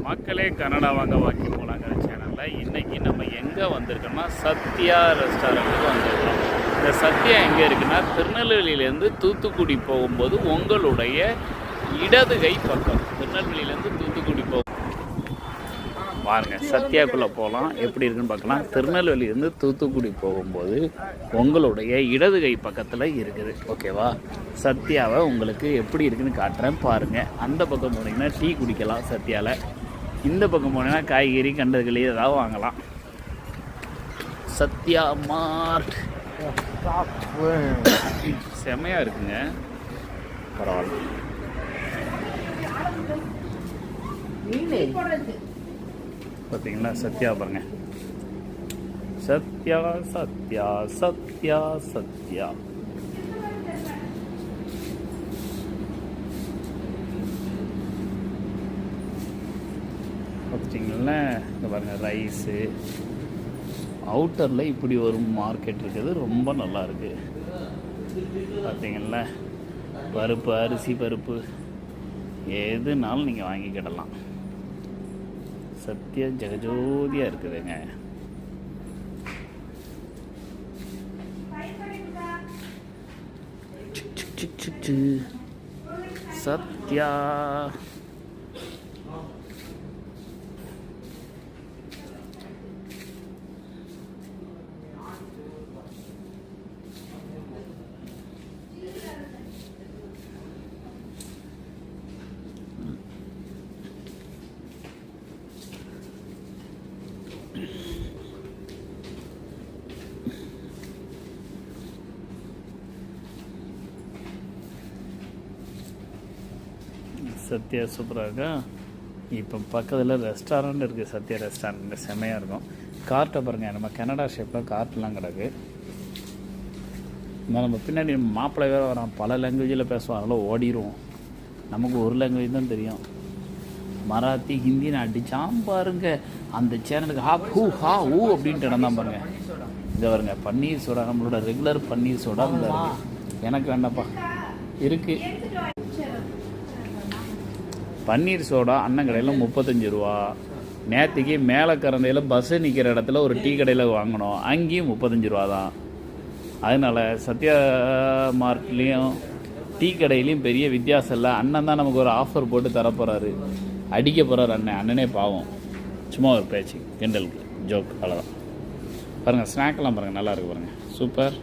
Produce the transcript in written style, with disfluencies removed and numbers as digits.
மக்களே கனடா வாங்க வாக்கி போலாங்கிற சேனலில் இன்றைக்கி நம்ம எங்கே வந்திருக்கோம்னா சத்யா ரெஸ்டாரண்ட்டுக்கு வந்திருக்கோம். இந்த சத்யா எங்கே இருக்குன்னா திருநெல்வேலியிலேருந்து தூத்துக்குடி போகும்போது உங்களுடைய இடது கை பக்கம். திருநெல்வேலியிலேருந்து தூத்துக்குடி போகும் பாருங்கள், சத்யாக்குள்ளே போகலாம். எப்படி இருக்குன்னு பார்க்கலாம். திருநெல்வேலியிலேருந்து தூத்துக்குடி போகும்போது உங்களுடைய இடது கை பக்கத்தில் இருக்குது. ஓகேவா? சத்யாவை உங்களுக்கு எப்படி இருக்குன்னு காட்டுறேன் பாருங்கள். அந்த பக்கம் போனீங்கன்னா டீ குடிக்கலாம் சத்யாவில். இந்த பக்கம் போனீங்கன்னா காய்கறி கண்டதுகளே ஏதாவது வாங்கலாம். சத்யா மார்ட் செமையாக இருக்குங்க, பரவாயில்ல. பார்த்தீங்களா சத்யா பாருங்க. சத்யா சத்யா சத்யா சத்யா. பார்த்தீங்களா இங்கே பாருங்கள், ரைஸு. அவுட்டரில் இப்படி ஒரு மார்க்கெட் இருக்குது, ரொம்ப நல்லா இருக்குது. பார்த்தீங்களா, பருப்பு, அரிசி பருப்பு எதுனாலும் நீங்கள் வாங்கிக்கிடலாம். சத்யா ஜெகஜோதியாக இருக்குதுங்க. சத்யா சத்யா சூப்பராக இருக்கா. இப்போ பக்கத்தில் ரெஸ்டாரண்ட் இருக்குது, சத்யா ரெஸ்டாரண்ட் செம்மையாக இருக்கும். கார்ட்டை பாருங்கள், நம்ம கனடா ஷேப்பில் கார்ட்டெலாம் கிடக்கு. நம்ம பின்னாடி மாப்பிள்ளை வேறு வரோம், பல லாங்குவேஜில் பேசுவாங்களோ, ஓடிடுவோம். நமக்கு ஒரு லாங்குவேஜ் தான் தெரியும், மராத்தி ஹிந்தின்னு அடித்தான் பாருங்க. அந்த சேனலுக்கு ஹா ஊ அப்படின்ட்டு இடம் தான் பாருங்கள். இதை வருங்க, பன்னீர் சோடா, நம்மளோட ரெகுலர் பன்னீர் சோடா இந்த எனக்கு வேண்டாப்பா இருக்குது. பன்னீர் சோடா அண்ணன் கடையில் 35 ரூபா. நேற்றுக்கு மேலே கரந்தையில் பஸ்ஸு நிற்கிற இடத்துல ஒரு டீ கடையில் வாங்கினோம், அங்கேயும் 35 ரூபா தான். அதனால் சத்யா மார்ட்லேயும் டீ கடையிலையும் பெரிய வித்தியாசம் இல்லை. அண்ணன் தான் நமக்கு ஒரு ஆஃபர் போட்டு தரப்போகிறாரு, அடிக்க போகிறார் அண்ணனே பாவம். சும்மா ஒரு பேச்சு, கிண்டலுக்கு ஜோக், அவ்வளோதான். பாருங்கள், ஸ்நாக்லாம் பாருங்கள், நல்லாயிருக்கு பாருங்கள், சூப்பர்.